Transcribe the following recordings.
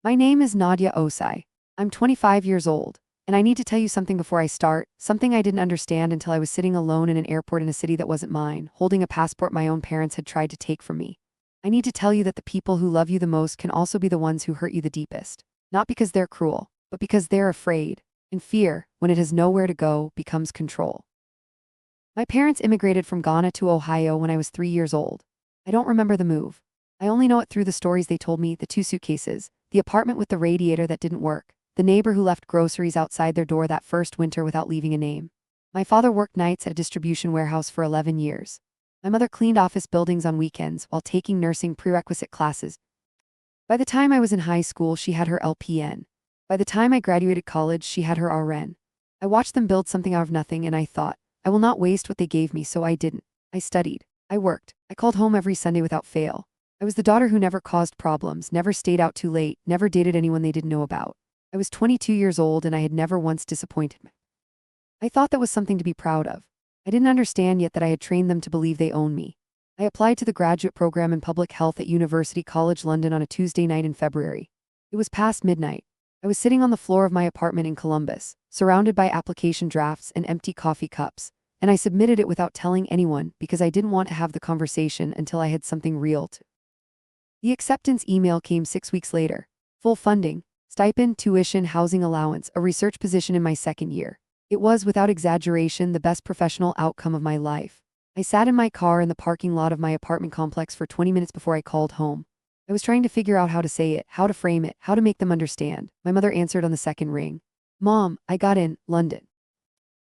My name is Nadia Osai. I'm 25 years old, and I need to tell you something before I start, something I didn't understand until I was sitting alone in an airport in a city that wasn't mine, holding a passport my own parents had tried to take from me. I need to tell you that the people who love you the most can also be the ones who hurt you the deepest. Not because they're cruel, but because they're afraid. And fear, when it has nowhere to go, becomes control. My parents immigrated from Ghana to Ohio when I was 3 years old. I don't remember the move. I only know it through the stories they told me, the 2 suitcases, the apartment with the radiator that didn't work, the neighbor who left groceries outside their door that first winter without leaving a name. My father worked nights at a distribution warehouse for 11 years. My mother cleaned office buildings on weekends while taking nursing prerequisite classes. By the time I was in high school, she had her LPN. By the time I graduated college, she had her RN. I watched them build something out of nothing, and I thought, I will not waste what they gave me, so I didn't. I studied. I worked. I called home every Sunday without fail. I was the daughter who never caused problems, never stayed out too late, never dated anyone they didn't know about. I was 22 years old and I had never once disappointed me. I thought that was something to be proud of. I didn't understand yet that I had trained them to believe they own me. I applied to the graduate program in public health at University College London on a Tuesday night in February. It was past midnight. I was sitting on the floor of my apartment in Columbus, surrounded by application drafts and empty coffee cups, and I submitted it without telling anyone because I didn't want to have the conversation until I had something real to. The acceptance email came 6 weeks later. Full funding, stipend, tuition, housing allowance, a research position in my second year. It was, without exaggeration, the best professional outcome of my life. I sat in my car in the parking lot of my apartment complex for 20 minutes before I called home. I was trying to figure out how to say it, how to frame it, how to make them understand. My mother answered on the second ring. Mom, I got in, London.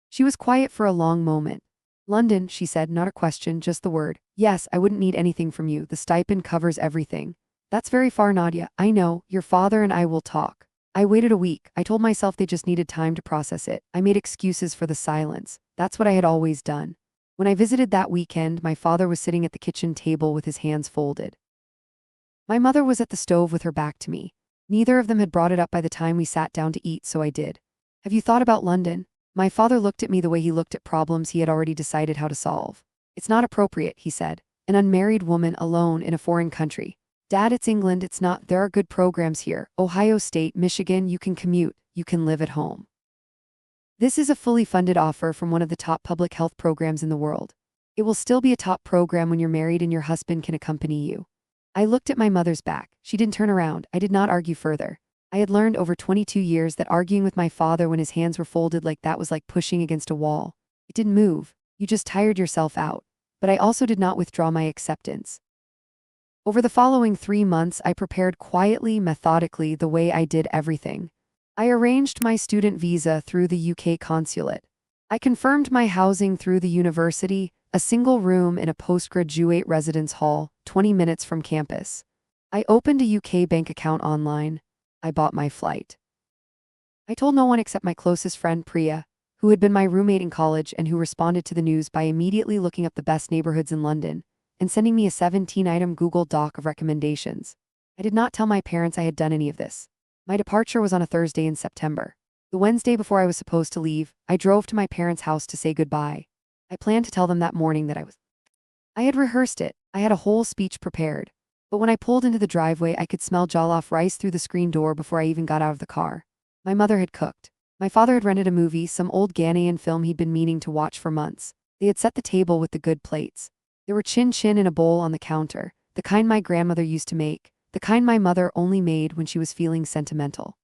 She was quiet for a long moment. London, she said, not a question, just the word. Yes, I wouldn't need anything from you. The stipend covers everything. That's very far, Nadia. I know. Your father and I will talk. I waited a week. I told myself they just needed time to process it. I made excuses for the silence. That's what I had always done. When I visited that weekend, my father was sitting at the kitchen table with his hands folded. My mother was at the stove with her back to me. Neither of them had brought it up by the time we sat down to eat, so I did. Have you thought about London? My father looked at me the way he looked at problems he had already decided how to solve. It's not appropriate, he said. An unmarried woman alone in a foreign country. Dad, it's England, it's not. There are good programs here. Ohio State, Michigan, you can commute, you can live at home. This is a fully funded offer from one of the top public health programs in the world. It will still be a top program when you're married and your husband can accompany you. I looked at my mother's back. She didn't turn around. I did not argue further. I had learned over 22 years that arguing with my father when his hands were folded like that was like pushing against a wall. It didn't move. You just tired yourself out. But I also did not withdraw my acceptance. Over the following 3 months, I prepared quietly, methodically, the way I did everything. I arranged my student visa through the UK consulate. I confirmed my housing through the university, a single room in a postgraduate residence hall, 20 minutes from campus. I opened a UK bank account online. I bought my flight. I told no one except my closest friend Priya, who had been my roommate in college and who responded to the news by immediately looking up the best neighborhoods in London and sending me a 17-item Google Doc of recommendations. I did not tell my parents I had done any of this. My departure was on a Thursday in September. The Wednesday before I was supposed to leave, I drove to my parents' house to say goodbye. I planned to tell them that morning that I had rehearsed it. I had a whole speech prepared. But when I pulled into the driveway, I could smell jollof rice through the screen door before I even got out of the car. My mother had cooked. My father had rented a movie, some old Ghanaian film he'd been meaning to watch for months. They had set the table with the good plates. There were chin-chin in a bowl on the counter, the kind my grandmother used to make, the kind my mother only made when she was feeling sentimental.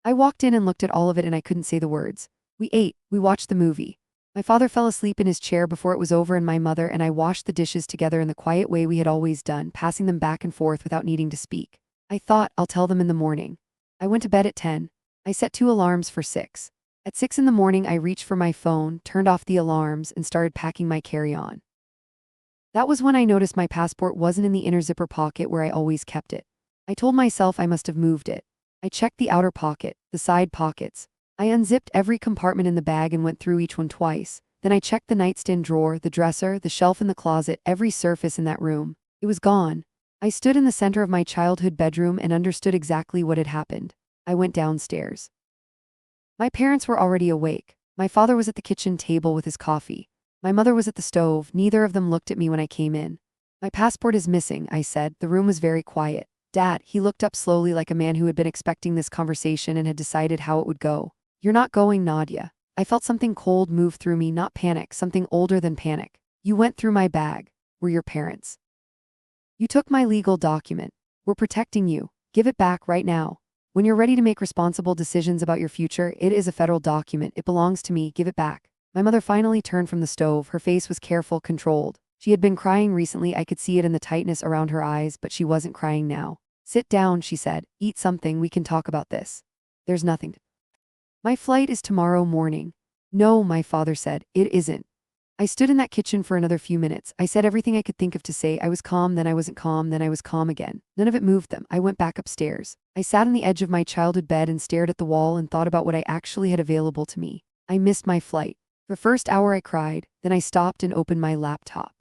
I walked in and looked at all of it and I couldn't say the words. We ate, we watched the movie. My father fell asleep in his chair before it was over and my mother and I washed the dishes together in the quiet way we had always done, passing them back and forth without needing to speak. I thought, I'll tell them in the morning. I went to bed at 10. I set 2 alarms for 6. At 6 in the morning, I reached for my phone, turned off the alarms, and started packing my carry-on. That was when I noticed my passport wasn't in the inner zipper pocket where I always kept it. I told myself I must have moved it. I checked the outer pocket, the side pockets. I unzipped every compartment in the bag and went through each one twice. Then I checked the nightstand drawer, the dresser, the shelf in the closet, every surface in that room. It was gone. I stood in the center of my childhood bedroom and understood exactly what had happened. I went downstairs. My parents were already awake. My father was at the kitchen table with his coffee. My mother was at the stove. Neither of them looked at me when I came in. My passport is missing, I said. The room was very quiet. Dad, he looked up slowly like a man who had been expecting this conversation and had decided how it would go. You're not going, Nadia. I felt something cold move through me, not panic, something older than panic. You went through my bag. We're your parents. You took my legal document. We're protecting you. Give it back right now. When you're ready to make responsible decisions about your future, it is a federal document. It belongs to me. Give it back. My mother finally turned from the stove. Her face was careful, controlled. She had been crying recently. I could see it in the tightness around her eyes, but she wasn't crying now. Sit down, she said. Eat something. We can talk about this. There's nothing to. My flight is tomorrow morning. No, my father said. It isn't. I stood in that kitchen for another few minutes. I said everything I could think of to say. I was calm, then I wasn't calm, then I was calm again. None of it moved them. I went back upstairs. I sat on the edge of my childhood bed and stared at the wall and thought about what I actually had available to me. I missed my flight. For the first hour I cried, then I stopped and opened my laptop.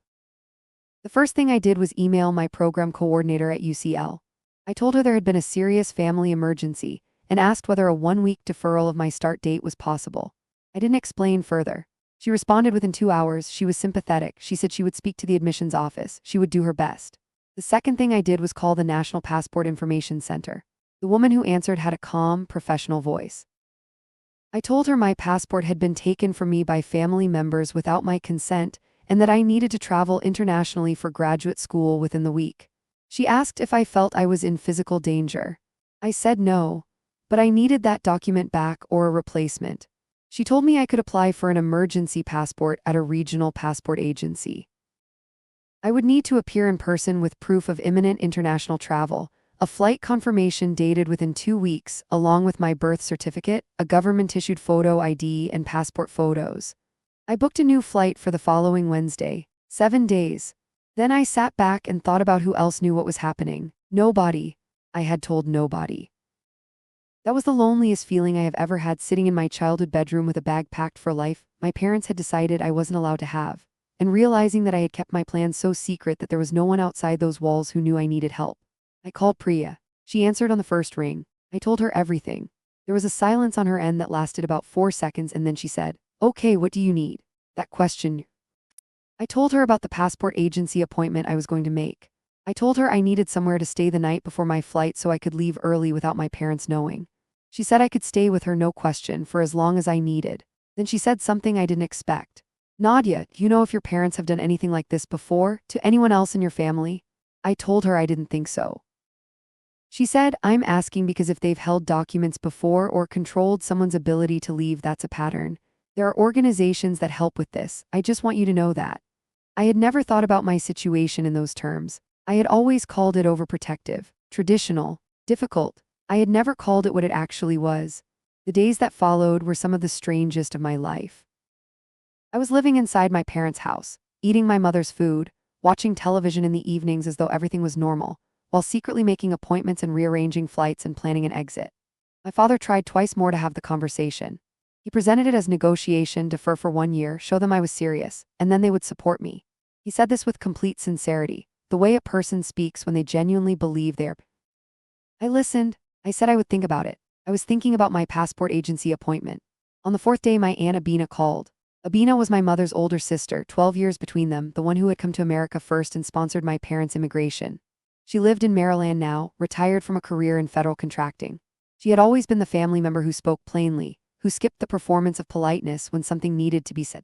The first thing I did was email my program coordinator at UCL. I told her there had been a serious family emergency and asked whether a 1-week deferral of my start date was possible. I didn't explain further. She responded within 2 hours. She was sympathetic. She said she would speak to the admissions office. She would do her best. The second thing I did was call the National Passport Information Center. The woman who answered had a calm, professional voice. I told her my passport had been taken from me by family members without my consent and that I needed to travel internationally for graduate school within the week. She asked if I felt I was in physical danger. I said no, but I needed that document back or a replacement. She told me I could apply for an emergency passport at a regional passport agency. I would need to appear in person with proof of imminent international travel, a flight confirmation dated within 2 weeks, along with my birth certificate, a government-issued photo ID, and passport photos. I booked a new flight for the following Wednesday, 7 days. Then I sat back and thought about who else knew what was happening. Nobody. I had told nobody. That was the loneliest feeling I have ever had, sitting in my childhood bedroom with a bag packed for life my parents had decided I wasn't allowed to have, and realizing that I had kept my plans so secret that there was no one outside those walls who knew I needed help. I called Priya. She answered on the first ring. I told her everything. There was a silence on her end that lasted about 4 seconds, and then she said, "Okay, what do you need?" That question. I told her about the passport agency appointment I was going to make. I told her I needed somewhere to stay the night before my flight so I could leave early without my parents knowing. She said I could stay with her, no question, for as long as I needed. Then she said something I didn't expect. "Nadia, do you know if your parents have done anything like this before, to anyone else in your family?" I told her I didn't think so. She said, "I'm asking because if they've held documents before or controlled someone's ability to leave, that's a pattern. There are organizations that help with this. I just want you to know that." I had never thought about my situation in those terms. I had always called it overprotective, traditional, difficult. I had never called it what it actually was. The days that followed were some of the strangest of my life. I was living inside my parents' house, eating my mother's food, watching television in the evenings as though everything was normal, while secretly making appointments and rearranging flights and planning an exit. My father tried twice more to have the conversation. He presented it as negotiation, defer for 1 year, show them I was serious, and then they would support me. He said this with complete sincerity, the way a person speaks when they genuinely believe they're. I listened. I said I would think about it. I was thinking about my passport agency appointment. On the 4th day, my Aunt Abina called. Abina was my mother's older sister, 12 years between them, the one who had come to America first and sponsored my parents' immigration. She lived in Maryland now, retired from a career in federal contracting. She had always been the family member who spoke plainly, who skipped the performance of politeness when something needed to be said.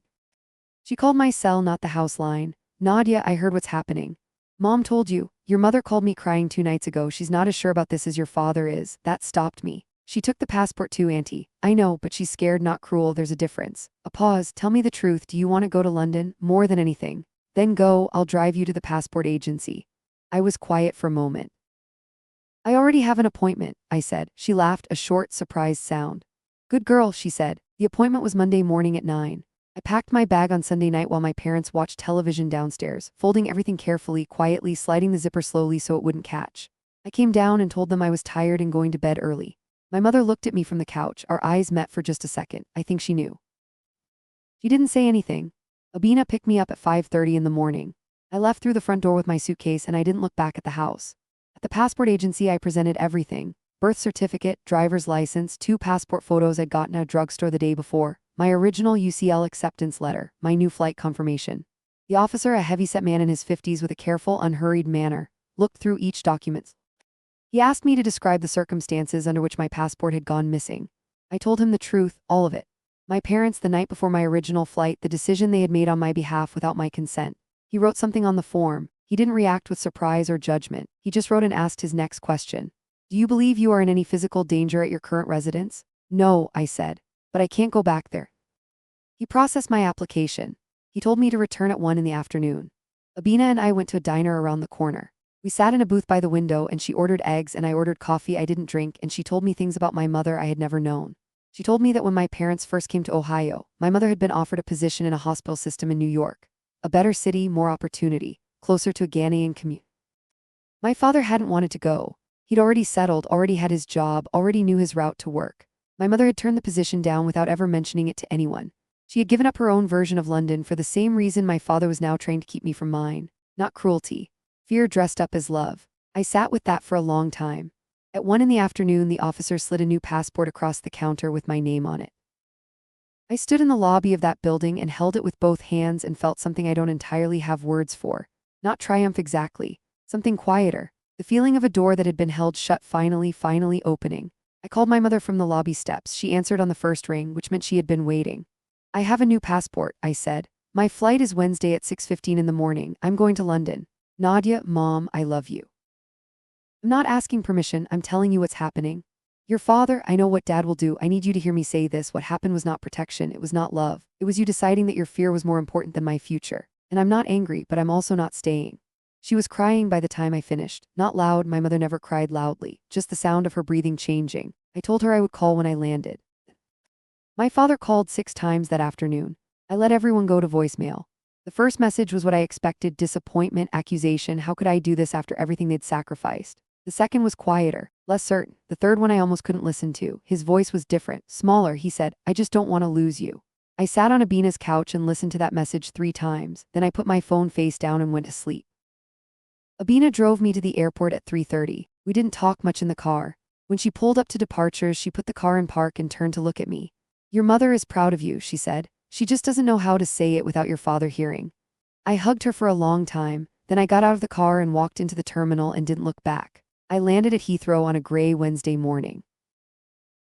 She called my cell, not the house line. "Nadia, I heard what's happening. Mom told you. Your mother called me crying 2 nights ago. She's not as sure about this as your father is." That stopped me. "She took the passport too, Auntie." "I know, but she's scared, not cruel. There's a difference." A pause. "Tell me the truth. Do you want to go to London? More than anything. Then go. I'll drive you to the passport agency." I was quiet for a moment. "I already have an appointment," I said. She laughed, a short, surprised sound. "Good girl," she said. The appointment was Monday morning at 9. I packed my bag on Sunday night while my parents watched television downstairs, folding everything carefully, quietly, sliding the zipper slowly so it wouldn't catch. I came down and told them I was tired and going to bed early. My mother looked at me from the couch. Our eyes met for just a second. I think she knew. She didn't say anything. Abina picked me up at 5:30 in the morning. I left through the front door with my suitcase and I didn't look back at the house. At the passport agency, I presented everything: birth certificate, driver's license, 2 passport photos I'd gotten at a drugstore the day before, my original UCL acceptance letter, my new flight confirmation. The officer, a heavy-set man in his 50s with a careful, unhurried manner, looked through each document. He asked me to describe the circumstances under which my passport had gone missing. I told him the truth, all of it. My parents, the night before my original flight, the decision they had made on my behalf without my consent. He wrote something on the form. He didn't react with surprise or judgment. He just wrote and asked his next question. Do you believe you are in any physical danger at your current residence? No, I said. But I can't go back there. He processed my application. He told me to return at 1 in the afternoon. Abina and I went to a diner around the corner. We sat in a booth by the window and she ordered eggs and I ordered coffee I didn't drink and she told me things about my mother I had never known. She told me that when my parents first came to Ohio, my mother had been offered a position in a hospital system in New York. A better city, more opportunity, closer to a Ghanaian commute. My father hadn't wanted to go. He'd already settled, already had his job, already knew his route to work. My mother had turned the position down without ever mentioning it to anyone. She had given up her own version of London for the same reason my father was now trying to keep me from mine. Not cruelty. Fear dressed up as love. I sat with that for a long time. At 1 in the afternoon, the officer slid a new passport across the counter with my name on it. I stood in the lobby of that building and held it with both hands and felt something I don't entirely have words for. Not triumph exactly. Something quieter. The feeling of a door that had been held shut finally opening. I called my mother from the lobby steps. She answered on the first ring, which meant she had been waiting. I have a new passport, I said. My flight is Wednesday at 6:15 in the morning. I'm going to London. Nadia, Mom, I love you. I'm not asking permission, I'm telling you what's happening. Your father, I know what Dad will do. I need you to hear me say this. What happened was not protection, it was not love. It was you deciding that your fear was more important than my future. And I'm not angry, but I'm also not staying. She was crying by the time I finished. Not loud, my mother never cried loudly, just the sound of her breathing changing. I told her I would call when I landed. My father called 6 times that afternoon. I let everyone go to voicemail. The first message was what I expected: disappointment, accusation. How could I do this after everything they'd sacrificed? The second was quieter, less certain. The third one I almost couldn't listen to. His voice was different, smaller. He said, I just don't want to lose you. I sat on Abina's couch and listened to that message 3 times. Then I put my phone face down and went to sleep. Abina drove me to the airport at 3:30. We didn't talk much in the car. When she pulled up to departures, she put the car in park and turned to look at me. Your mother is proud of you, she said. She just doesn't know how to say it without your father hearing. I hugged her for a long time. Then I got out of the car and walked into the terminal and didn't look back. I landed at Heathrow on a gray Wednesday morning.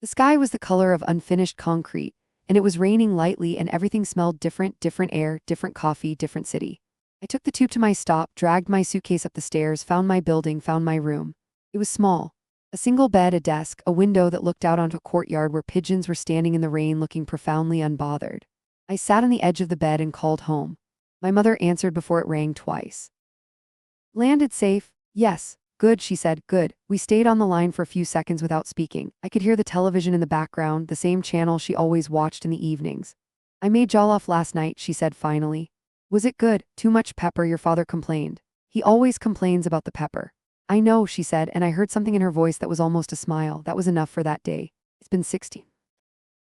The sky was the color of unfinished concrete, and it was raining lightly and everything smelled different air, different coffee, different city. I took the tube to my stop, dragged my suitcase up the stairs, found my building, found my room. It was small. A single bed, a desk, a window that looked out onto a courtyard where pigeons were standing in the rain looking profoundly unbothered. I sat on the edge of the bed and called home. My mother answered before it rang twice. Landed safe? Yes. Good, she said. Good. We stayed on the line for a few seconds without speaking. I could hear the television in the background, the same channel she always watched in the evenings. I made jollof last night, she said finally. Was it good? Too much pepper, your father complained. He always complains about the pepper. I know, she said, and I heard something in her voice that was almost a smile. That was enough for that day. It's been 16.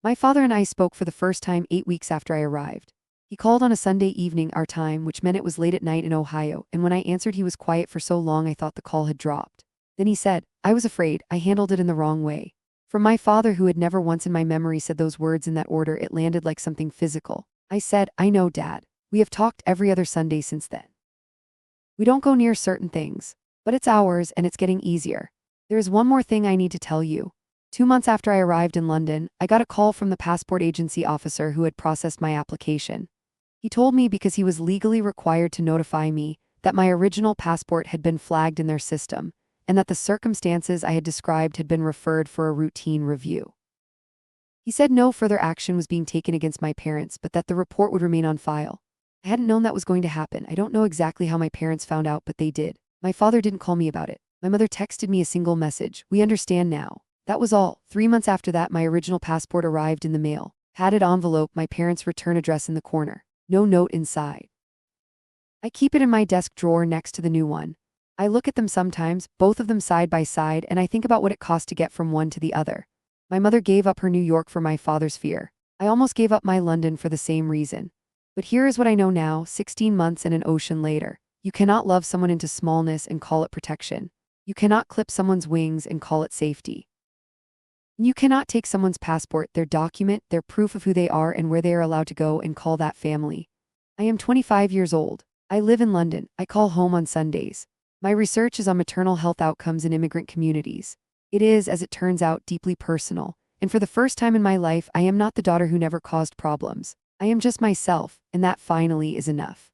My father and I spoke for the first time 8 weeks after I arrived. He called on a Sunday evening, our time, which meant it was late at night in Ohio, and when I answered he was quiet for so long I thought the call had dropped. Then he said, I was afraid, I handled it in the wrong way. From my father, who had never once in my memory said those words in that order, it landed like something physical. I said, I know, Dad. We have talked every other Sunday since then. We don't go near certain things, but it's ours and it's getting easier. There is one more thing I need to tell you. 2 months after I arrived in London, I got a call from the passport agency officer who had processed my application. He told me because he was legally required to notify me that my original passport had been flagged in their system and that the circumstances I had described had been referred for a routine review. He said no further action was being taken against my parents, but that the report would remain on file. I hadn't known that was going to happen. I don't know exactly how my parents found out, but they did. My father didn't call me about it. My mother texted me a single message. We understand now. That was all. 3 months after that, my original passport arrived in the mail. Padded envelope, my parents' return address in the corner. No note inside. I keep it in my desk drawer next to the new one. I look at them sometimes, both of them side by side, and I think about what it cost to get from one to the other. My mother gave up her New York for my father's fear. I almost gave up my London for the same reason. But here is what I know now, 16 months and an ocean later. You cannot love someone into smallness and call it protection. You cannot clip someone's wings and call it safety. You cannot take someone's passport, their document, their proof of who they are and where they are allowed to go, and call that family. I am 25 years old. I live in London. I call home on Sundays. My research is on maternal health outcomes in immigrant communities. It is, as it turns out, deeply personal. And for the first time in my life, I am not the daughter who never caused problems. I am just myself, and that finally is enough.